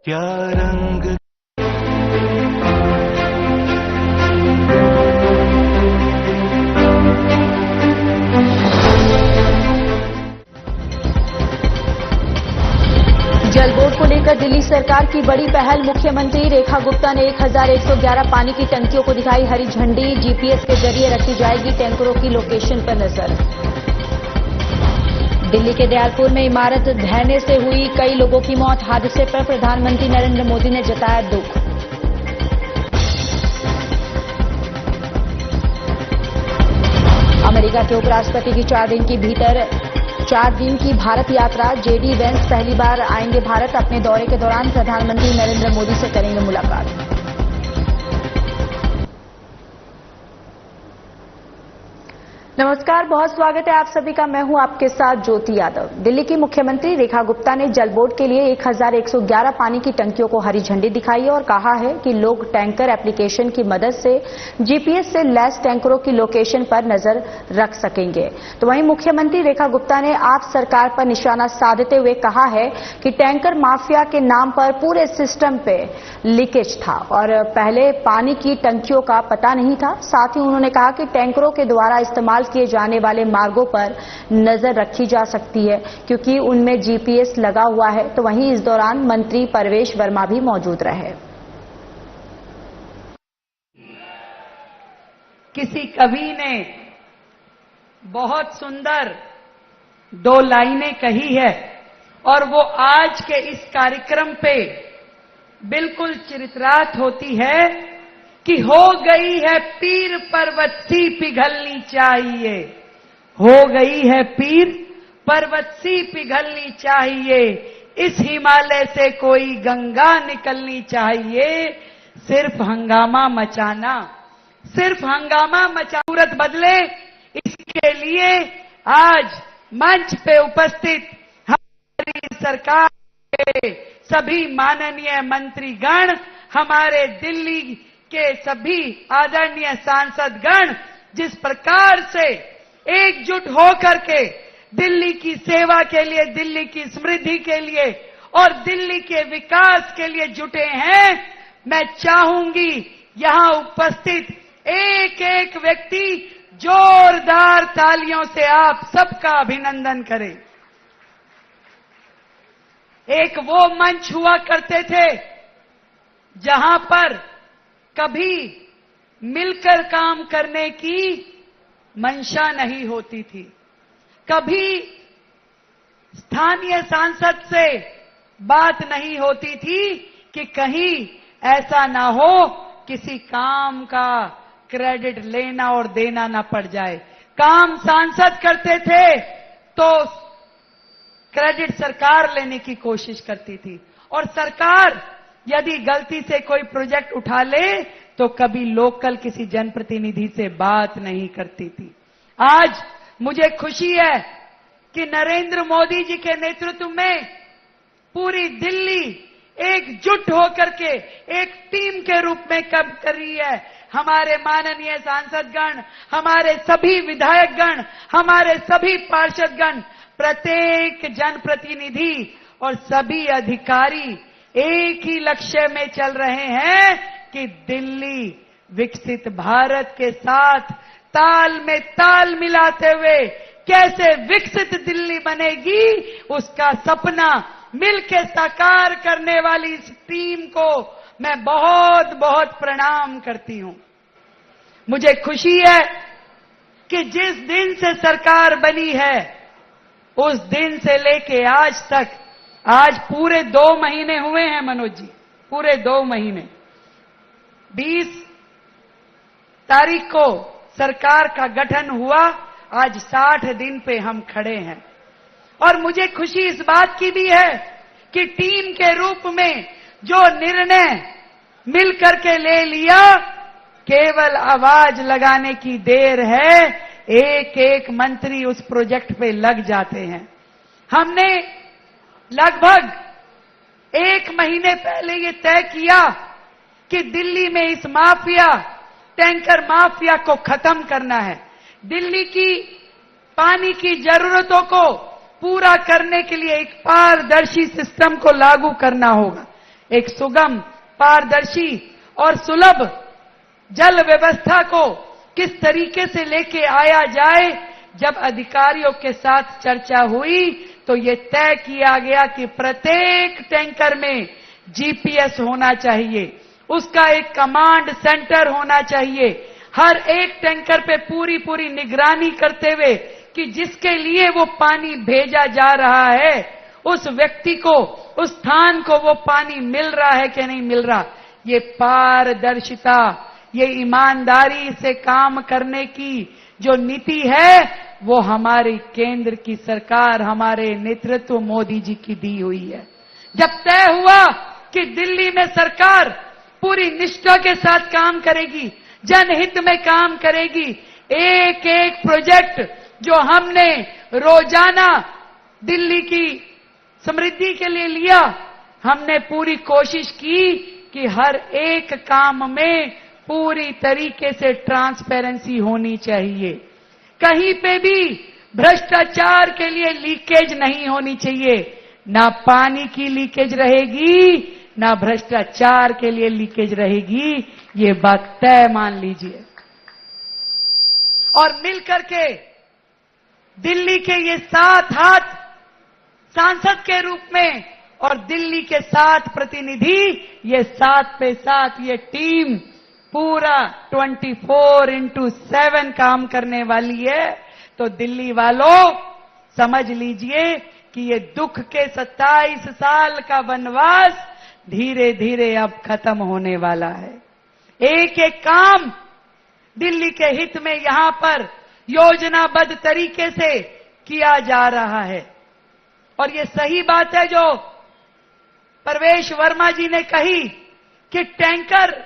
क्या रंग जल बोर्ड को लेकर दिल्ली सरकार की बड़ी पहल। मुख्यमंत्री रेखा गुप्ता ने 1111 पानी की टंकियों को दिखाई हरी झंडी। जीपीएस के जरिए रखी जाएगी टैंकरों की लोकेशन पर नजर। दिल्ली के दयालपुर में इमारत ढहने से हुई कई लोगों की मौत। हादसे पर प्रधानमंत्री नरेंद्र मोदी ने जताया दुख। अमेरिका के उपराष्ट्रपति की 4 दिन की भारत यात्रा। जेडी वेंस पहली बार आएंगे भारत। अपने दौरे के दौरान प्रधानमंत्री नरेंद्र मोदी से करेंगे मुलाकात। नमस्कार, बहुत स्वागत है आप सभी का। मैं हूं आपके साथ ज्योति यादव। दिल्ली की मुख्यमंत्री रेखा गुप्ता ने जल बोर्ड के लिए 1111 पानी की टंकियों को हरी झंडी दिखाई और कहा है कि लोग टैंकर एप्लीकेशन की मदद से जीपीएस से लैस टैंकरों की लोकेशन पर नजर रख सकेंगे। तो वहीं मुख्यमंत्री रेखा गुप्ता ने आप सरकार पर निशाना साधते हुए कहा है कि टैंकर माफिया के नाम पर पूरे सिस्टम पे लीकेज था और पहले पानी की टंकियों का पता नहीं था। साथ ही उन्होंने कहा कि टैंकरों के द्वारा इस्तेमाल किए जाने वाले मार्गों पर नजर रखी जा सकती है क्योंकि उनमें जीपीएस लगा हुआ है। तो वहीं इस दौरान मंत्री परवेश वर्मा भी मौजूद रहे। किसी कवि ने बहुत सुंदर 2 लाइनें कही है और वो आज के इस कार्यक्रम पे बिल्कुल चिरित्रार्थ होती है कि हो गई है पीर पर्वत सी पिघलनी चाहिए। हो गई है पीर पर्वत सी पिघलनी चाहिए। इस हिमालय से कोई गंगा निकलनी चाहिए। सिर्फ हंगामा मचाना सूरत बदले, इसके लिए आज मंच पे उपस्थित हमारी सरकार के सभी माननीय मंत्रीगण, हमारे दिल्ली के सभी आदरणीय सांसदगण जिस प्रकार से एकजुट होकर के दिल्ली की सेवा के लिए, दिल्ली की समृद्धि के लिए और दिल्ली के विकास के लिए जुटे हैं, मैं चाहूंगी यहां उपस्थित एक एक व्यक्ति जोरदार तालियों से आप सबका अभिनंदन करे। एक वो मंच हुआ करते थे जहां पर कभी मिलकर काम करने की मंशा नहीं होती थी। कभी स्थानीय सांसद से बात नहीं होती थी कि कहीं ऐसा ना हो किसी काम का क्रेडिट लेना और देना ना पड़ जाए। काम सांसद करते थे तो क्रेडिट सरकार लेने की कोशिश करती थी और सरकार यदि गलती से कोई प्रोजेक्ट उठा ले तो कभी लोकल किसी जनप्रतिनिधि से बात नहीं करती थी। आज मुझे खुशी है कि नरेंद्र मोदी जी के नेतृत्व में पूरी दिल्ली एकजुट होकर के एक टीम के रूप में काम कर रही है। हमारे माननीय सांसदगण, हमारे सभी विधायकगण, हमारे सभी पार्षदगण, प्रत्येक जनप्रतिनिधि और सभी अधिकारी एक ही लक्ष्य में चल रहे हैं कि दिल्ली विकसित भारत के साथ ताल में ताल मिलाते हुए कैसे विकसित दिल्ली बनेगी, उसका सपना मिलकर साकार करने वाली इस टीम को मैं बहुत बहुत प्रणाम करती हूं। मुझे खुशी है कि जिस दिन से सरकार बनी है उस दिन से लेके आज तक, आज पूरे 2 महीने हुए हैं मनोज जी, पूरे 2 महीने। 20 तारीख को सरकार का गठन हुआ, आज 60 दिन पे हम खड़े हैं और मुझे खुशी इस बात की भी है कि टीम के रूप में जो निर्णय मिलकर के ले लिया, केवल आवाज लगाने की देर है, एक एक मंत्री उस प्रोजेक्ट पे लग जाते हैं। हमने लगभग 1 महीने पहले ये तय किया कि दिल्ली में इस माफिया, टैंकर माफिया को खत्म करना है। दिल्ली की पानी की जरूरतों को पूरा करने के लिए एक पारदर्शी सिस्टम को लागू करना होगा। एक सुगम, पारदर्शी और सुलभ जल व्यवस्था को किस तरीके से लेके आया जाए, जब अधिकारियों के साथ चर्चा हुई तो ये तय किया गया कि प्रत्येक टैंकर में जीपीएस होना चाहिए, उसका एक कमांड सेंटर होना चाहिए, हर एक टैंकर पे पूरी निगरानी करते हुए कि जिसके लिए वो पानी भेजा जा रहा है उस व्यक्ति को, उस स्थान को वो पानी मिल रहा है कि नहीं मिल रहा। ये पारदर्शिता, ये ईमानदारी से काम करने की जो नीति है वो हमारी केंद्र की सरकार, हमारे नेतृत्व मोदी जी की दी हुई है। जब तय हुआ कि दिल्ली में सरकार पूरी निष्ठा के साथ काम करेगी, जनहित में काम करेगी, एक एक प्रोजेक्ट जो हमने रोजाना दिल्ली की समृद्धि के लिए लिया, हमने पूरी कोशिश की कि हर एक काम में पूरी तरीके से ट्रांसपेरेंसी होनी चाहिए, कहीं पे भी भ्रष्टाचार के लिए लीकेज नहीं होनी चाहिए। ना पानी की लीकेज रहेगी, ना भ्रष्टाचार के लिए लीकेज रहेगी, ये बात तय मान लीजिए। और मिलकर के दिल्ली के ये 7 हाथ सांसद के रूप में और दिल्ली के 7 प्रतिनिधि, ये 7 पे 7 ये टीम पूरा 24/7 काम करने वाली है। तो दिल्ली वालों समझ लीजिए कि ये दुख के 27 साल का वनवास धीरे धीरे अब खत्म होने वाला है। एक एक काम दिल्ली के हित में यहां पर योजनाबद्ध तरीके से किया जा रहा है। और ये सही बात है जो परवेश वर्मा जी ने कही कि टैंकर,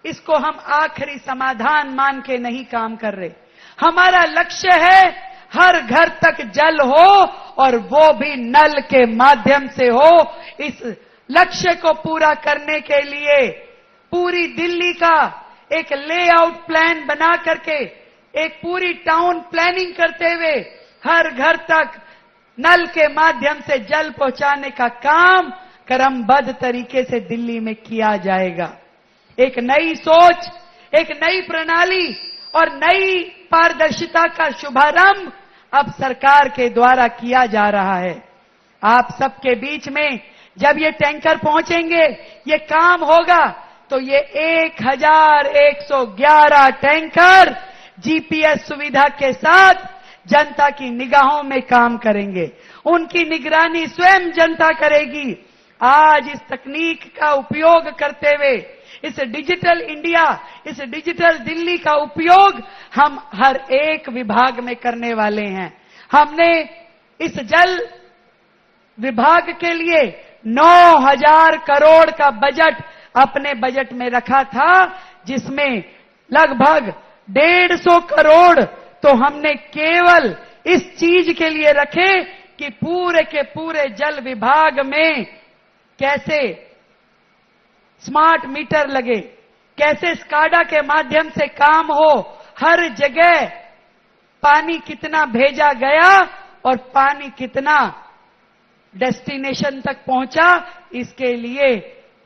इसको हम आखिरी समाधान मान के नहीं काम कर रहे। हमारा लक्ष्य है हर घर तक जल हो और वो भी नल के माध्यम से हो। इस लक्ष्य को पूरा करने के लिए पूरी दिल्ली का एक लेआउट प्लान बना करके, एक पूरी टाउन प्लानिंग करते हुए हर घर तक नल के माध्यम से जल पहुंचाने का काम क्रमबद्ध तरीके से दिल्ली में किया जाएगा। एक नई सोच, एक नई प्रणाली और नई पारदर्शिता का शुभारंभ अब सरकार के द्वारा किया जा रहा है। आप सबके बीच में जब ये टैंकर पहुंचेंगे, ये काम होगा, तो ये 1111 टैंकर जीपीएस सुविधा के साथ जनता की निगाहों में काम करेंगे। उनकी निगरानी स्वयं जनता करेगी। आज इस तकनीक का उपयोग करते हुए, इस डिजिटल इंडिया, इस डिजिटल दिल्ली का उपयोग हम हर एक विभाग में करने वाले हैं। हमने इस जल विभाग के लिए 9,000 करोड़ का बजट अपने बजट में रखा था, जिसमें लगभग 150 करोड़ तो हमने केवल इस चीज के लिए रखे कि पूरे के पूरे जल विभाग में कैसे स्मार्ट मीटर लगे, कैसे स्काडा के माध्यम से काम हो, हर जगह पानी कितना भेजा गया और पानी कितना डेस्टिनेशन तक पहुंचा, इसके लिए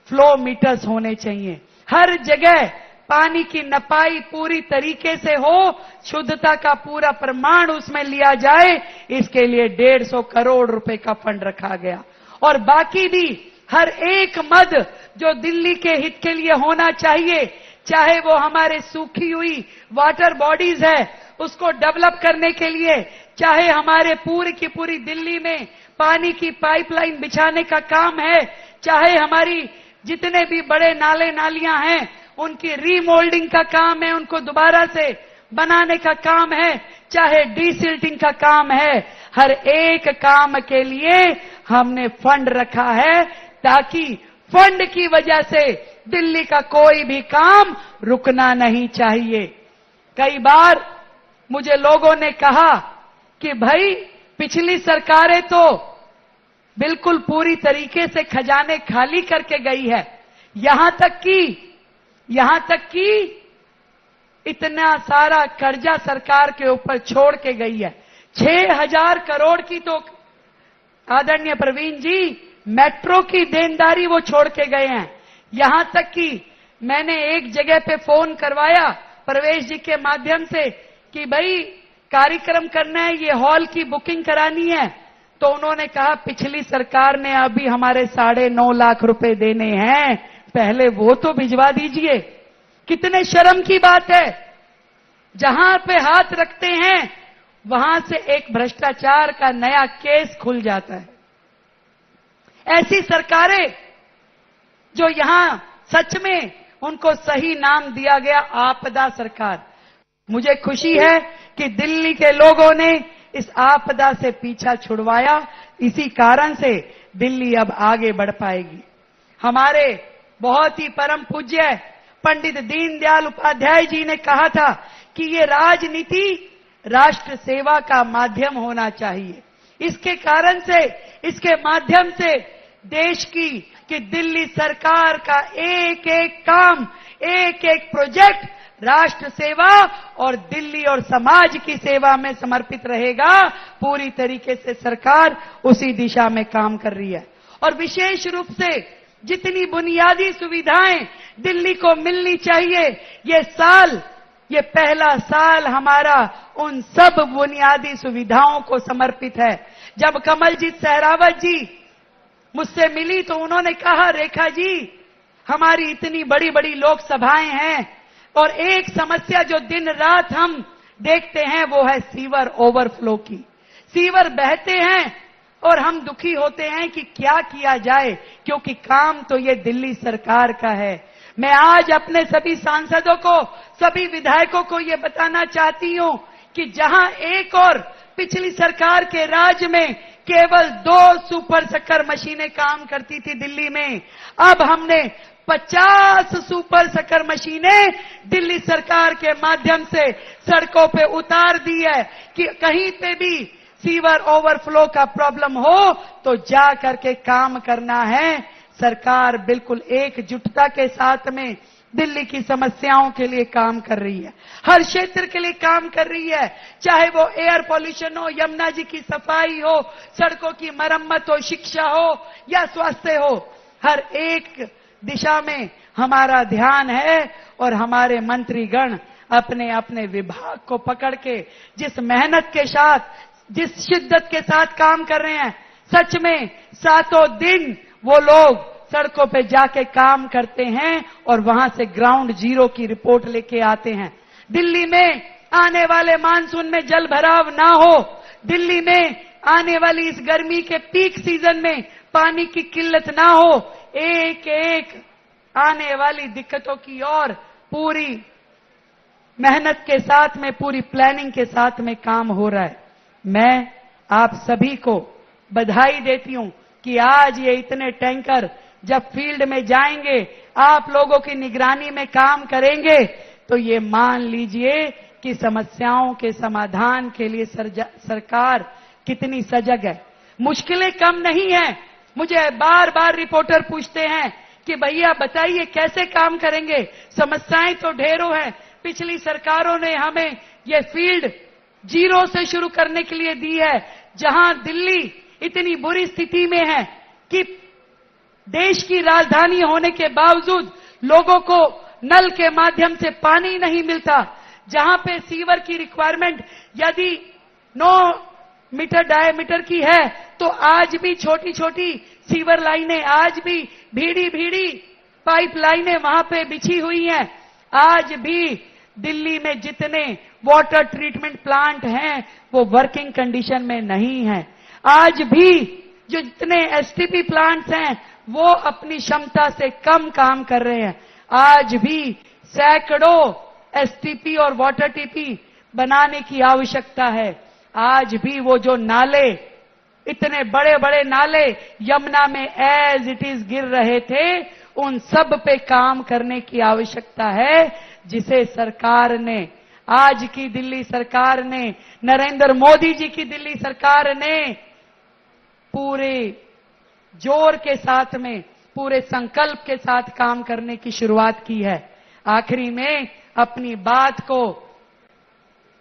फ्लो मीटर्स होने चाहिए। हर जगह पानी की नपाई पूरी तरीके से हो, शुद्धता का पूरा प्रमाण उसमें लिया जाए, इसके लिए 150 करोड़ रुपए का फंड रखा गया। और बाकी भी हर एक मद जो दिल्ली के हित के लिए होना चाहिए, चाहे वो हमारे सूखी हुई वाटर बॉडीज है उसको डेवलप करने के लिए, चाहे हमारे पूरी की पूरी दिल्ली में पानी की पाइपलाइन बिछाने का काम है, चाहे हमारी जितने भी बड़े नाले नालियां हैं उनकी रीमोल्डिंग का काम है, उनको दोबारा से बनाने का काम है, चाहे डीसिल्टिंग का काम है, हर एक काम के लिए हमने फंड रखा है, ताकि फंड की वजह से दिल्ली का कोई भी काम रुकना नहीं चाहिए। कई बार मुझे लोगों ने कहा कि भाई पिछली सरकारें तो बिल्कुल पूरी तरीके से खजाने खाली करके गई है, यहां तक कि इतना सारा कर्जा सरकार के ऊपर छोड़ के गई है। 6,000 करोड़ की तो आदरणीय प्रवीण जी मेट्रो की देनदारी वो छोड़ के गए हैं। यहां तक कि मैंने एक जगह पे फोन करवाया प्रवेश जी के माध्यम से कि भाई कार्यक्रम करना है, ये हॉल की बुकिंग करानी है, तो उन्होंने कहा पिछली सरकार ने अभी हमारे 9.5 लाख रुपए देने हैं, पहले वो तो भिजवा दीजिए। कितने शर्म की बात है। जहां पे हाथ रखते हैं वहां से एक भ्रष्टाचार का नया केस खुल जाता है। ऐसी सरकारें जो यहां सच में उनको सही नाम दिया गया आपदा सरकार। मुझे खुशी है कि दिल्ली के लोगों ने इस आपदा से पीछा छुड़वाया, इसी कारण से दिल्ली अब आगे बढ़ पाएगी। हमारे बहुत ही परम पूज्य पंडित दीनदयाल उपाध्याय जी ने कहा था कि ये राजनीति राष्ट्र सेवा का माध्यम होना चाहिए। इसके कारण से, इसके माध्यम से देश की कि दिल्ली सरकार का एक एक काम, एक एक प्रोजेक्ट राष्ट्र सेवा और दिल्ली और समाज की सेवा में समर्पित रहेगा। पूरी तरीके से सरकार उसी दिशा में काम कर रही है। और विशेष रूप से जितनी बुनियादी सुविधाएं दिल्ली को मिलनी चाहिए, ये पहला साल हमारा उन सब बुनियादी सुविधाओं को समर्पित है। जब कमलजीत सहरावत जी मुझसे मिली तो उन्होंने कहा, रेखा जी हमारी इतनी बड़ी बड़ी लोकसभाएं हैं और एक समस्या जो दिन रात हम देखते हैं वो है सीवर ओवरफ्लो की। सीवर बहते हैं और हम दुखी होते हैं कि क्या किया जाए, क्योंकि काम तो ये दिल्ली सरकार का है। मैं आज अपने सभी सांसदों को, सभी विधायकों को ये बताना चाहती हूं कि जहां एक और पिछली सरकार के राज में केवल 2 सुपर शक्कर मशीनें काम करती थी दिल्ली में, अब हमने 50 सुपर शक्कर मशीनें दिल्ली सरकार के माध्यम से सड़कों पे उतार दी है कि कहीं पे भी सीवर ओवरफ्लो का प्रॉब्लम हो तो जा करके काम करना है। सरकार बिल्कुल एकजुटता के साथ में दिल्ली की समस्याओं के लिए काम कर रही है, हर क्षेत्र के लिए काम कर रही है, चाहे वो एयर पॉल्यूशन हो, यमुना जी की सफाई हो, सड़कों की मरम्मत हो, शिक्षा हो या स्वास्थ्य हो, हर एक दिशा में हमारा ध्यान है। और हमारे मंत्रीगण अपने अपने विभाग को पकड़ के जिस मेहनत के साथ, जिस शिद्दत के साथ काम कर रहे हैं, सच में 7 दिन वो लोग सड़कों पे जाके काम करते हैं और वहां से ग्राउंड जीरो की रिपोर्ट लेके आते हैं। दिल्ली में आने वाले मानसून में जल भराव ना हो, दिल्ली में आने वाली इस गर्मी के पीक सीजन में पानी की किल्लत ना हो, एक एक आने वाली दिक्कतों की ओर पूरी मेहनत के साथ में, पूरी प्लानिंग के साथ में काम हो रहा है। मैं आप सभी को बधाई देती हूं कि आज ये इतने टैंकर जब फील्ड में जाएंगे, आप लोगों की निगरानी में काम करेंगे, तो ये मान लीजिए कि समस्याओं के समाधान के लिए सरकार कितनी सजग है। मुश्किलें कम नहीं है। मुझे बार बार रिपोर्टर पूछते हैं कि भैया बताइए कैसे काम करेंगे, समस्याएं तो ढेरों हैं। पिछली सरकारों ने हमें ये फील्ड जीरो से शुरू करने के लिए दी है, जहां दिल्ली इतनी बुरी स्थिति में है कि देश की राजधानी होने के बावजूद लोगों को नल के माध्यम से पानी नहीं मिलता, जहां पे सीवर की रिक्वायरमेंट यदि 9 मीटर डायमीटर की है तो आज भी छोटी छोटी सीवर लाइनें, आज भी भीड़ी पाइप लाइनें वहां पे बिछी हुई हैं। आज भी दिल्ली में जितने वाटर ट्रीटमेंट प्लांट हैं वो वर्किंग कंडीशन में नहीं है। आज भी जो जितने एसटीपी प्लांट्स हैं वो अपनी क्षमता से कम काम कर रहे हैं। आज भी सैकड़ों एसटीपी और वाटर टीपी बनाने की आवश्यकता है। आज भी वो जो नाले, इतने बड़े बड़े नाले यमुना में एज इट इज गिर रहे थे, उन सब पे काम करने की आवश्यकता है, जिसे सरकार ने, आज की दिल्ली सरकार ने, नरेंद्र मोदी जी की दिल्ली सरकार ने पूरे जोर के साथ में, पूरे संकल्प के साथ काम करने की शुरुआत की है। आखिरी में अपनी बात को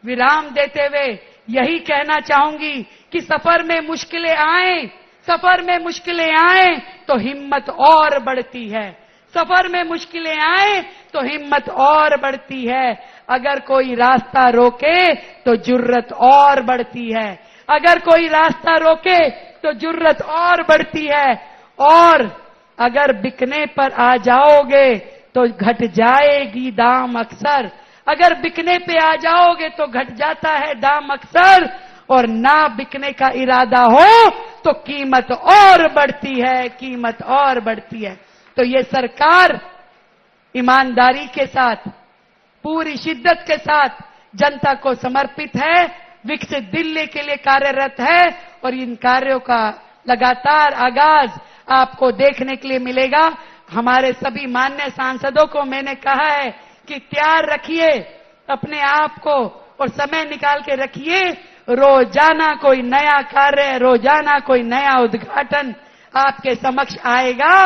विराम देते हुए यही कहना चाहूंगी कि सफर में मुश्किलें आए, सफर में मुश्किलें आए तो हिम्मत और बढ़ती है। सफर में मुश्किलें आए तो हिम्मत और बढ़ती है। अगर कोई रास्ता रोके तो जुर्रत और बढ़ती है। अगर कोई रास्ता रोके तो जुर्रत और बढ़ती है। और अगर बिकने पर आ जाओगे तो घट जाएगी दाम अक्सर। अगर बिकने पे आ जाओगे तो घट जाता है दाम अक्सर। और ना बिकने का इरादा हो तो कीमत और बढ़ती है, कीमत और बढ़ती है। तो ये सरकार ईमानदारी के साथ, पूरी शिद्दत के साथ जनता को समर्पित है, विकसित दिल्ली के लिए कार्यरत है। और इन कार्यों का लगातार आगाज आपको देखने के लिए मिलेगा। हमारे सभी माननीय सांसदों को मैंने कहा है कि तैयार रखिए अपने आप को और समय निकाल के रखिए। रोजाना कोई नया कार्य, रोजाना कोई नया उद्घाटन आपके समक्ष आएगा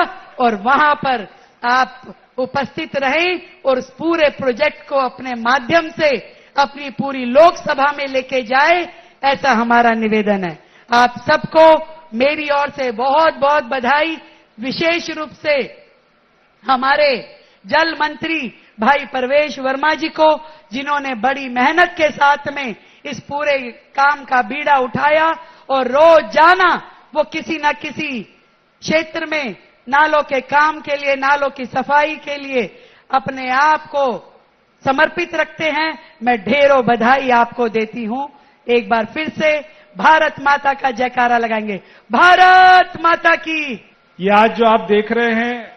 और वहां पर आप उपस्थित रहें और उस पूरे प्रोजेक्ट को अपने माध्यम से अपनी पूरी लोकसभा में लेके जाए, ऐसा हमारा निवेदन है। आप सबको मेरी ओर से बहुत बहुत बधाई। विशेष रूप से हमारे जल मंत्री भाई परवेश वर्मा जी को, जिन्होंने बड़ी मेहनत के साथ में इस पूरे काम का बीड़ा उठाया और रोजाना वो किसी न किसी क्षेत्र में नालों के काम के लिए, नालों की सफाई के लिए अपने आप को समर्पित रखते हैं। मैं ढेरों बधाई आपको देती हूं। एक बार फिर से भारत माता का जयकारा लगाएंगे। भारत माता की। ये आज जो आप देख रहे हैं,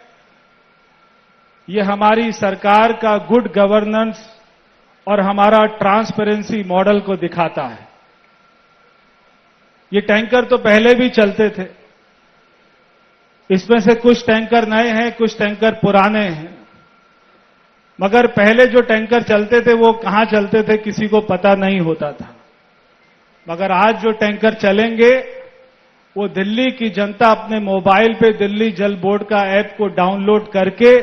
ये हमारी सरकार का गुड गवर्नेंस और हमारा ट्रांसपेरेंसी मॉडल को दिखाता है। ये टैंकर तो पहले भी चलते थे, इसमें से कुछ टैंकर नए हैं, कुछ टैंकर पुराने हैं। मगर पहले जो टैंकर चलते थे वो कहां चलते थे किसी को पता नहीं होता था। मगर आज जो टैंकर चलेंगे वो दिल्ली की जनता अपने मोबाइल पे दिल्ली जल बोर्ड का ऐप को डाउनलोड करके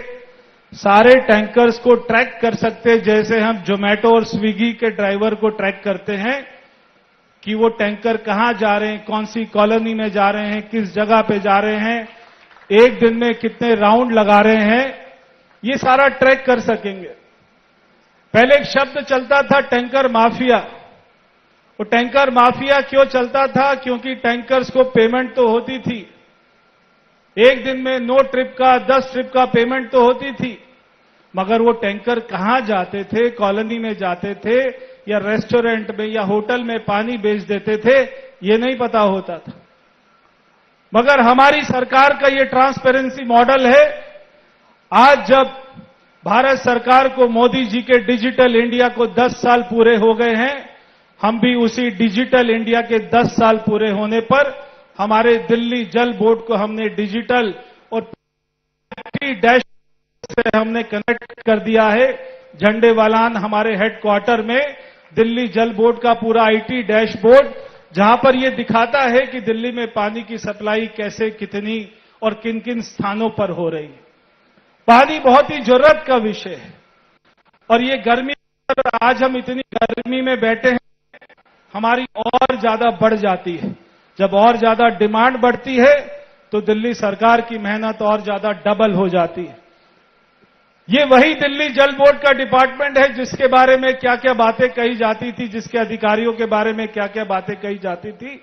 सारे टैंकर्स को ट्रैक कर सकते हैं। जैसे हम जोमेटो और स्विगी के ड्राइवर को ट्रैक करते हैं कि वो टैंकर कहां जा रहे हैं, कौन सी कॉलोनी में जा रहे हैं, किस जगह पे जा रहे हैं, एक दिन में कितने राउंड लगा रहे हैं, ये सारा ट्रैक कर सकेंगे। पहले एक शब्द चलता था टैंकर माफिया। वो टैंकर माफिया क्यों चलता था? क्योंकि टैंकर्स को पेमेंट तो होती थी, एक दिन में 9 ट्रिप का 10 ट्रिप का पेमेंट तो होती थी। मगर वो टैंकर कहां जाते थे, कॉलोनी में जाते थे या रेस्टोरेंट में या होटल में पानी बेच देते थे, ये नहीं पता होता था। मगर हमारी सरकार का ये ट्रांसपेरेंसी मॉडल है। आज जब भारत सरकार को मोदी जी के डिजिटल इंडिया को 10 साल पूरे हो गए हैं, हम भी उसी डिजिटल इंडिया के 10 साल पूरे होने पर हमारे दिल्ली जल बोर्ड को हमने डिजिटल और डैश से हमने कनेक्ट कर दिया है। झंडेवालान हमारे हेडक्वार्टर में दिल्ली जल बोर्ड का पूरा आईटी डैशबोर्ड, जहां पर यह दिखाता है कि दिल्ली में पानी की सप्लाई कैसे, कितनी और किन किन स्थानों पर हो रही है। पानी बहुत ही जरूरत का विषय है। और ये गर्मी, आज हम इतनी गर्मी में बैठे हैं, हमारी और ज्यादा बढ़ जाती है। जब और ज्यादा डिमांड बढ़ती है तो दिल्ली सरकार की मेहनत और ज्यादा डबल हो जाती है। ये वही दिल्ली जल बोर्ड का डिपार्टमेंट है जिसके बारे में क्या क्या बातें कही जाती थी, जिसके अधिकारियों के बारे में क्या क्या बातें कही जाती थी।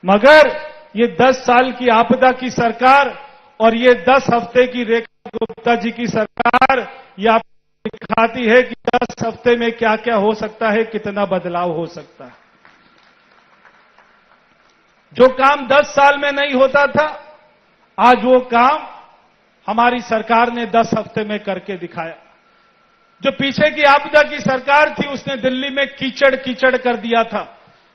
मगर ये 10 साल की आपदा की सरकार और ये 10 हफ्ते की रेखा गुप्ता जी की सरकार, ये आपको दिखाती है कि 10 हफ्ते में क्या क्या हो सकता है, कितना बदलाव हो सकता है। जो काम 10 साल में नहीं होता था, आज वो काम हमारी सरकार ने 10 हफ्ते में करके दिखाया। जो पीछे की आपदा की सरकार थी उसने दिल्ली में कीचड़ कीचड़ कर दिया था,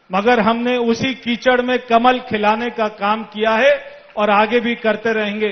मगर हमने उसी कीचड़ में कमल खिलाने का काम किया है और आगे भी करते रहेंगे।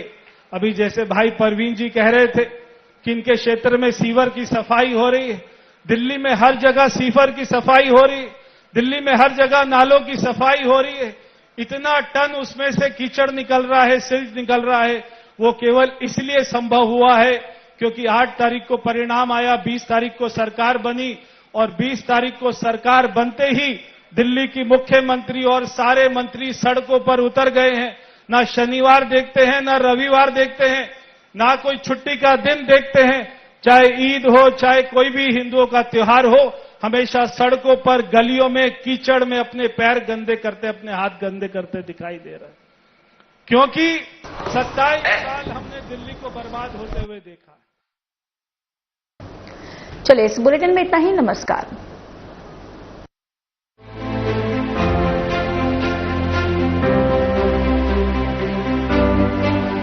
अभी जैसे भाई परवीन जी कह रहे थे कि इनके क्षेत्र में सीवर की सफाई हो रही है। दिल्ली में हर जगह सीवर की सफाई हो रही है, दिल्ली में हर जगह नालों की सफाई हो रही है। इतना टन उसमें से कीचड़ निकल रहा है, सिल्ट निकल रहा है, वो केवल इसलिए संभव हुआ है क्योंकि 8 तारीख को परिणाम आया, 20 तारीख को सरकार बनी और 20 तारीख को सरकार बनते ही दिल्ली की मुख्यमंत्री और सारे मंत्री सड़कों पर उतर गए हैं। ना शनिवार देखते हैं, ना रविवार देखते हैं, ना कोई छुट्टी का दिन देखते हैं। चाहे ईद हो, चाहे कोई भी हिंदुओं का त्योहार हो, हमेशा सड़कों पर, गलियों में, कीचड़ में अपने पैर गंदे करते, अपने हाथ गंदे करते दिखाई दे रहे हैं। क्योंकि 27 साल हमने दिल्ली को बर्बाद होते हुए देखा। चलिए, इस बुलेटिन में इतना ही। नमस्कार।